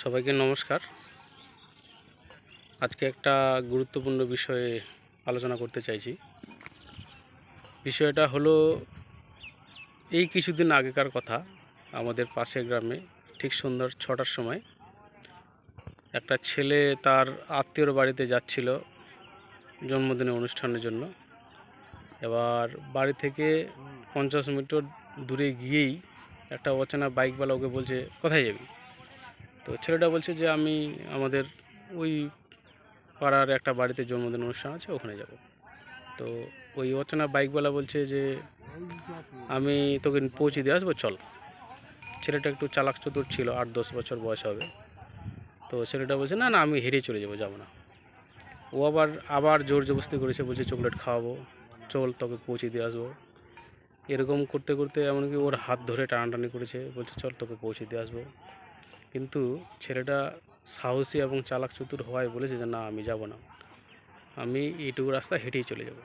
সবাইকে নমস্কার। আজকে একটা গুরুত্বপূর্ণ বিষয়ে আলোচনা করতে চাইছি। বিষয়টা হলো এই কিছুদিন আগেকার কথা। আমাদের পাশের গ্রামে ঠিক সন্ধ্যা 6টার সময় একটা ছেলে তার আত্মীয়র বাড়িতে যাচ্ছিল জন্মদিনের অনুষ্ঠানের জন্য। এবার বাড়ি থেকে 50 মিটার দূরে গিয়েই একটা অচেনা বাইকওয়ালা ওকে বলছে, কোথায় যাবি? তো ছেলেটা বলছে যে আমি আমাদের ওই পাড়ার একটা বাড়িতে জন্মদিন অনুষ্ঠান আছে, ওখানে যাব। তো ওই অচেনা বাইকওয়ালা বলছে যে আমি তোকে পৌঁছে দিয়ে আসবো, চল। ছেলেটা একটু চালাক চতুর ছিল, 8-10 বছর বয়স হবে। তো ছেলেটা বলছে না না, আমি হেরে চলে যাবো না। ও আবার জোর জবরদস্তি করেছে, বলছে চকলেট খাওয়াবো, চল তোকে পৌঁছে দিয়ে আসবো। এরকম করতে করতে এমনকি ওর হাত ধরে টানাটানি করেছে, বলছে চল তোকে পৌঁছে দিয়ে আসবো। কিন্তু ছেলেটা সাহসী এবং চালাক চতুর হওয়ায় বলেছে যে না, আমি যাব না, আমি এইটুকু রাস্তা হেঁটেই চলে যাব।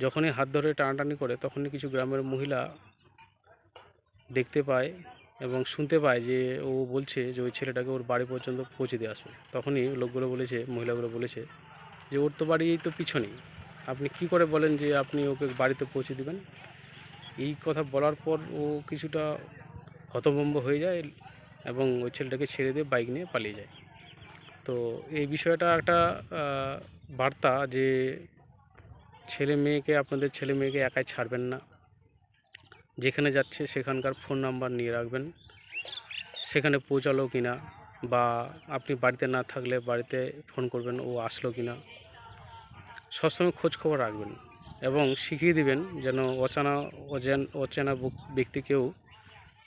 যখনই হাত ধরে টানাটানি করে তখনই কিছু গ্রামের মহিলা দেখতে পায় এবং শুনতে পায় যে ও বলছে যে ওই ছেলেটাকে ওর বাড়ি পর্যন্ত পৌঁছে দিয়ে আসবে। তখনই লোকগুলো বলেছে, মহিলাগুলো বলেছে যে ওর তো বাড়ি এই তো পিছনেই, আপনি কি করে বলেন যে আপনি ওকে বাড়িতে পৌঁছে দেবেন? এই কথা বলার পর ও কিছুটা হতভম্ব হয়ে যায় এবং ওই ছেলেটাকে ছেড়ে দিয়ে বাইক নিয়ে পালিয়ে যায়। তো এই বিষয়টা একটা বার্তা যে আপনাদের ছেলে মেয়েকে একাই ছাড়বেন না। যেখানে যাচ্ছে সেখানকার ফোন নাম্বার নিয়ে রাখবেন, সেখানে পৌঁছালো কি না, বা আপনি বাড়িতে না থাকলে বাড়িতে ফোন করবেন ও আসলো কি না, সবসময় খোঁজ খবর রাখবেন। এবং শিখিয়ে দিবেন যেন অচেনা ব্যক্তিকেও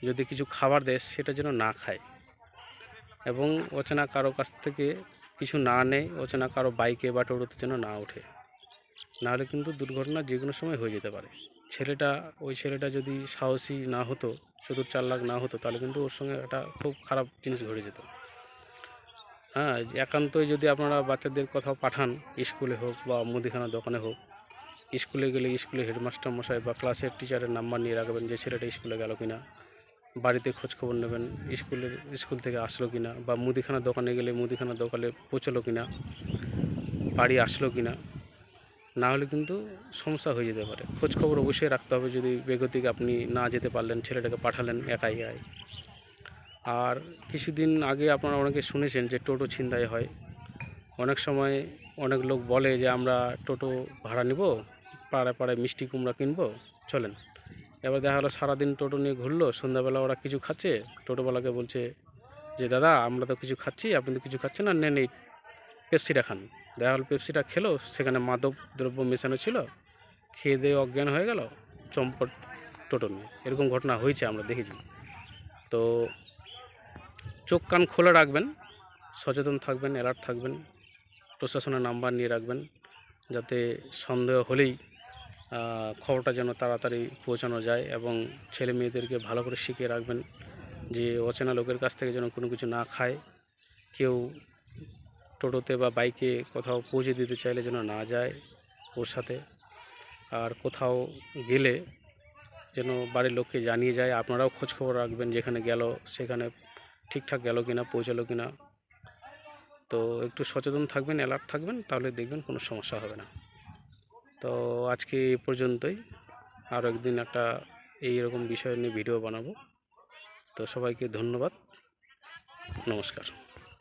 যদি কিছু খাবার দেয় সেটা যেন না খায়, এবং অচেনা কারো কাছ থেকে কিছু না নেয়, অচেনা কারো বাইকে বা টোটোতে যেন না ওঠে, নাহলে কিন্তু দুর্ঘটনা যে কোনো সময় হয়ে যেতে পারে। ওই ছেলেটা যদি সাহসী না হতো, চতুর চালাক না হতো, তাহলে কিন্তু ওর সঙ্গে একটা খুব খারাপ জিনিস ঘটে যেত। হ্যাঁ, একান্তই যদি আপনারা বাচ্চাদের কোথাও পাঠান, স্কুলে হোক বা মুদিখানার দোকানে হোক, স্কুলে গেলে স্কুলে হেডমাস্টার মশাই বা ক্লাসের টিচারের নাম্বার নিয়ে রাখবেন যে ছেলেটা স্কুলে গেল কিনা, বাড়িতে খোঁজখবর নেবেন স্কুল থেকে আসলো কিনা, বা মুদিখানার দোকানে গেলে মুদিখানার দোকানে পৌঁছলো কিনা, বাড়ি আসলো কিনা, না হলে কিন্তু সমস্যা হয়ে যেতে পারে। খোঁজখবর অবশ্যই রাখতে হবে। যদি বেগতিক আপনি না যেতে পারলেন, ছেলেটাকে পাঠালেন একাই। আর কিছুদিন আগে আপনারা অনেকে শুনেছেন যে টোটো ছিনতাই হয়। অনেক সময় অনেক লোক বলে যে আমরা টোটো ভাড়া নিব, পাড়ায় পাড়ায় মিষ্টি কুমড়া কিনবো, চলেন। এবার দেখা হলো সারাদিন টোটো নিয়ে ঘুরলো, সন্ধ্যাবেলা ওরা কিছু খাচ্ছে, টোটোওয়ালাকে বলছে যে দাদা আমরা তো কিছু খাচ্ছি, আপনি তো কিছু খাচ্ছেন না, নেন এই পেপসিটা খান। দেখা হলো পেপসিটা খেলো, সেখানে মাদক দ্রব্য মেশানো ছিল, খেয়ে দিয়ে অজ্ঞান হয়ে গেল, চম্পট টোটো নিয়ে। এরকম ঘটনা হয়েছে, আমরা দেখেছি। তো চোখ কান খোলা রাখবেন, সচেতন থাকবেন, অ্যালার্ট থাকবেন, প্রশাসনের নাম্বার নিয়ে রাখবেন, যাতে সন্দেহ হলেই খবরটা যেন তাড়াতাড়ি পৌঁছানো যায়। এবং ছেলে মেয়েদেরকে ভালো করে শিখিয়ে রাখবেন যে অচেনা লোকের কাছ থেকে যেন কোনো কিছু না খায়, কেউ টোটোতে বা বাইকে কোথাও পৌঁছে দিতে চাইলে যেন না যায় ওর সাথে। আর কোথাও গেলে যেন বাড়ির লোককে জানিয়ে যায়। আপনারাও খোঁজখবর রাখবেন, যেখানে গেল সেখানে ঠিকঠাক গেল কিনা, পৌঁছালো কিনা। তো একটু সচেতন থাকবেন, অ্যালার্ট থাকবেন, তাহলে দেখবেন কোনো সমস্যা হবে না। তো আজকে এই পর্যন্তই। আরও একদিন একটা এইরকম বিষয় নিয়ে ভিডিও বানাবো। তো সবাইকে ধন্যবাদ, নমস্কার।